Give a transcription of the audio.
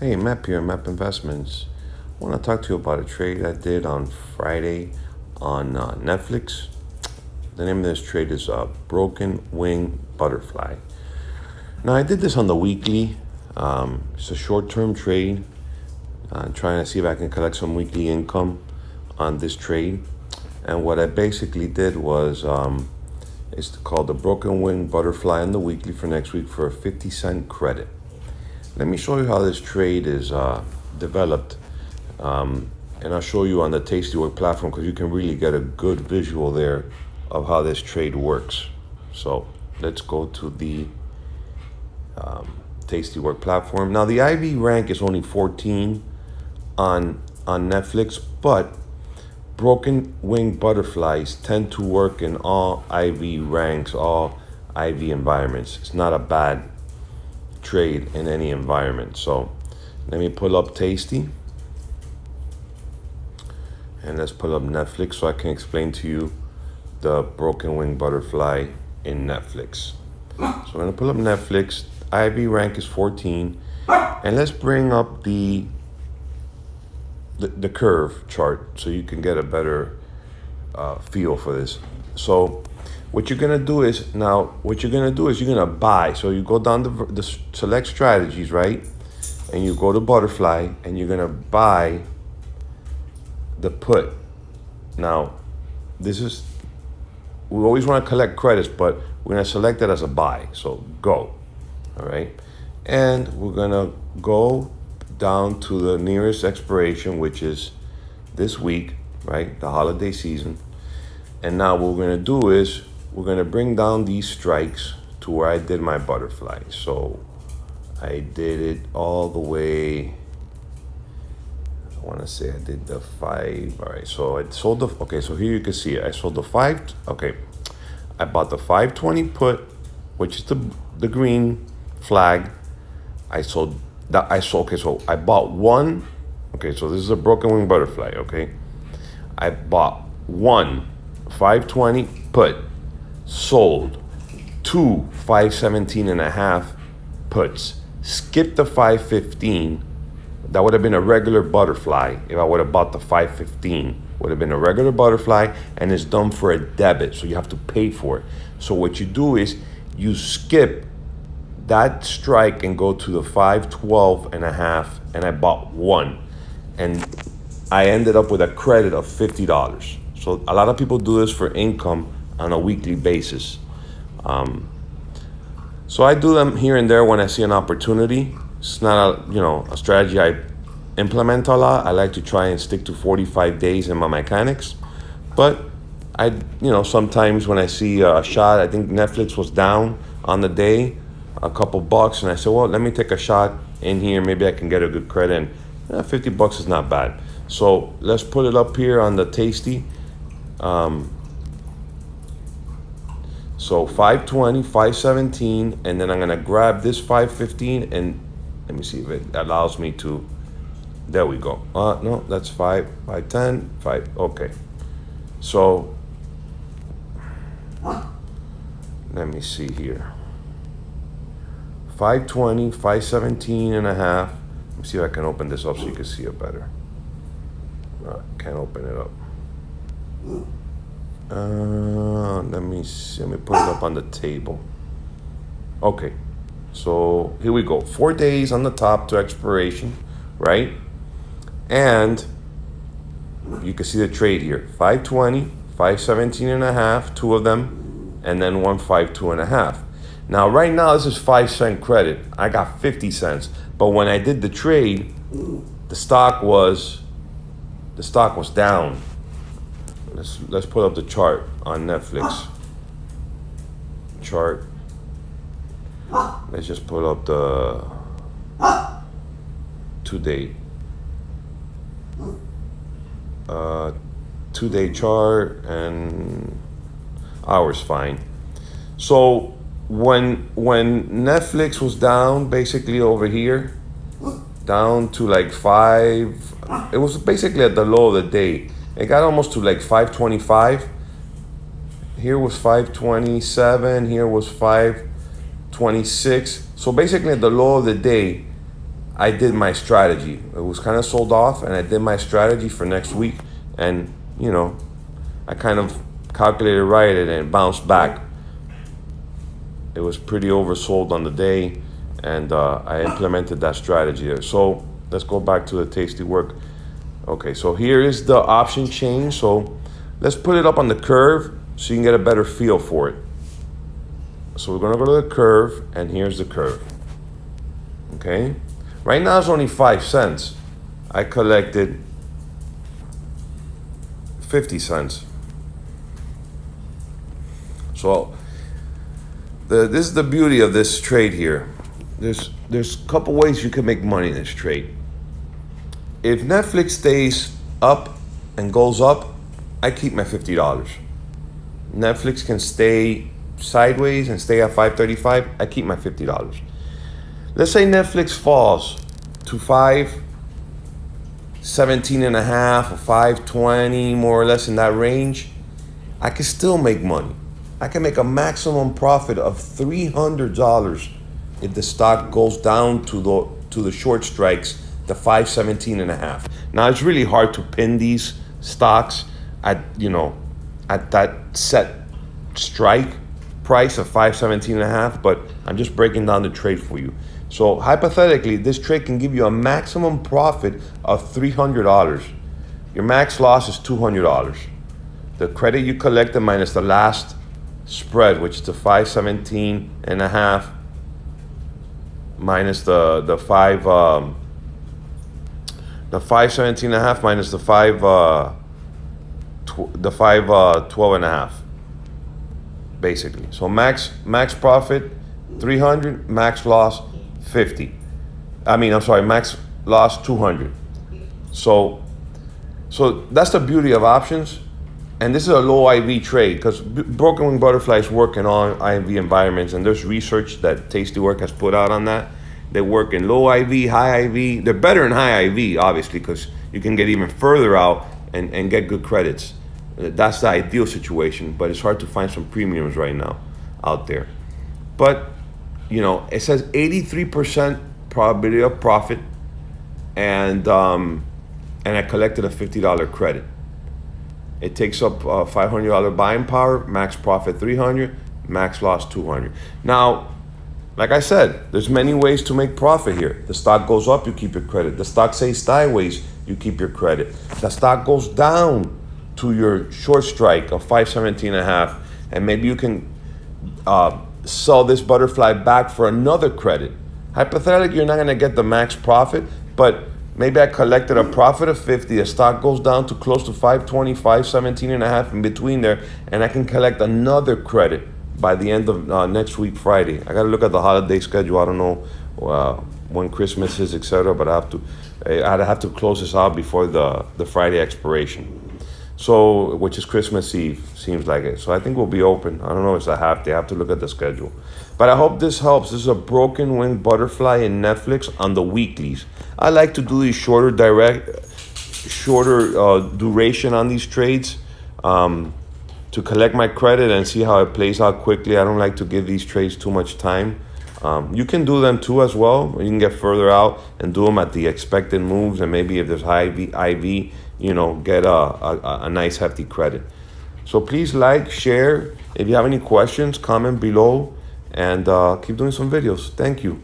Hey, Map here, Map Investments. I want to talk to you about a trade I did on Friday on Netflix. The name of this trade is Broken Wing Butterfly. Now, I did this on the weekly. It's a short-term trade. Trying to see if I can collect some weekly income on this trade. And what I basically did was, it's called the Broken Wing Butterfly on the weekly for next week for a 50-cent credit. Let me show you how this trade is developed, and I'll show you on the Tastywork platform because you can really get a good visual there of how this trade works. So let's go to the Tastywork platform. Now the IV rank is only 14 on Netflix, but broken wing butterflies tend to work in all IV ranks, all IV environments. It's not a bad trade in any environment. So let me pull up Tasty and let's pull up Netflix so I can explain to you the broken wing butterfly in Netflix. So I'm gonna pull up Netflix. IV rank is 14, and let's bring up the curve chart so you can get a better feel for this. So what you're gonna do is you're gonna buy. So you go down the select strategies, right? And you go to butterfly and you're gonna buy the put. Now, we always want to collect credits, but we're gonna select it as a buy. So go, all right? And we're gonna go down to the nearest expiration, which is this week, right? The holiday season. And now what we're gonna do is we're gonna bring down these strikes to where I did my butterfly. So I did it all the way, I wanna say I did the 5. All right, so I sold so here you can see it. I sold the 5, I bought the 520 put, which is the green flag. So I bought one, so this is a broken wing butterfly, okay? I bought one 520 put, sold 2 517.5 puts, skipped the 515. That would have been a regular butterfly. If I would have bought the 515, would have been a regular butterfly, and it's done for a debit, so you have to pay for it. So what you do is you skip that strike and go to the 512.5, and I bought one, and I ended up with a credit of $50. So a lot of people do this for income on a weekly basis. So I do them here and there when I see an opportunity. It's not a strategy I implement a lot. I like to try and stick to 45 days in my mechanics. But sometimes when I see a shot, I think Netflix was down on the day, a couple bucks, and I said, well, let me take a shot in here. Maybe I can get a good credit. And $50 is not bad. So let's put it up here on the Tasty. So 520, 517, and then I'm gonna grab this 515, and let me see if it allows me to. There we go. No, that's 510, 5. Okay. So let me see here. 520, 517.5. Let me see if I can open this up so you can see it better. Can't open it up. Let me see. Let me put it up on the table. Okay. So here we go. 4 days on the top to expiration, right? And you can see the trade here. 520, 517.5, 2 of them, and then 152.5. Now, right now, this is 5-cent credit. I got 50 cents. But when I did the trade, the stock was down. Let's put up the chart on Netflix. Chart. Let's just put up the 2-day. 2-day chart, and hours fine. So when Netflix was down, basically over here, down to like 5, it was basically at the low of the day. It got almost to like 525. Here was 527. Here was 526. So basically at the low of the day, I did my strategy. It was kind of sold off, and I did my strategy for next week. And, you know, I kind of calculated right and it bounced back. It was pretty oversold on the day, and I implemented that strategy there. So let's go back to the tasty work. Okay, so here is the option change. So let's put it up on the curve so you can get a better feel for it. So we're gonna go to the curve, and here's the curve. Okay, right now it's only 5 cents. I collected 50 cents. So this is the beauty of this trade here. There's a couple ways you can make money in this trade. If Netflix stays up and goes up, I keep my $50. Netflix can stay sideways and stay at 535, I keep my $50. Let's say Netflix falls to 517 and a half or 520, more or less in that range. I can still make money. I can make a maximum profit of $300 if the stock goes down to the short strikes, the 517 and a half. Now it's really hard to pin these stocks at that set strike price of 517 and a half, but I'm just breaking down the trade for you. So hypothetically, this trade can give you a maximum profit of $300. Your max loss is $200. The credit you collected minus the last spread, which is the 517 and a half, minus the 517 and a half minus the 512 and a half, basically. So max profit 300, max loss 50. Max loss 200. So that's the beauty of options. And this is a low IV trade because broken wing butterflies work in all IV environments, and there's research that Tasty Work has put out on that. They work in low IV, high IV. They're better in high IV, obviously, because you can get even further out and get good credits. That's the ideal situation, but it's hard to find some premiums right now out there. But, it says 83% probability of profit, and I collected a $50 credit. It takes up $500 buying power, max profit 300, max loss 200. Now, like I said, there's many ways to make profit here. The stock goes up, you keep your credit. The stock stays sideways, you keep your credit. The stock goes down to your short strike of 517 and a half, and maybe you can sell this butterfly back for another credit. Hypothetically, you're not gonna get the max profit, but maybe I collected a profit of 50, the stock goes down to close to 520, 517 and a half in between there, and I can collect another credit by the end of next week, Friday. I gotta look at the holiday schedule. I don't know when Christmas is, etc., but I'd have to close this out before the Friday expiration. So, which is Christmas Eve, seems like it. So I think we'll be open. I don't know if it's a half day. I have to look at the schedule. But I hope this helps. This is a broken wing butterfly in Netflix on the weeklies. I like to do these shorter duration on these trades to collect my credit and see how it plays out quickly. I don't like to give these trades too much time. You can do them too as well. You can get further out and do them at the expected moves, and maybe if there's high IV, get a nice hefty credit. So please like, share. If you have any questions, comment below, and keep doing some videos. Thank you.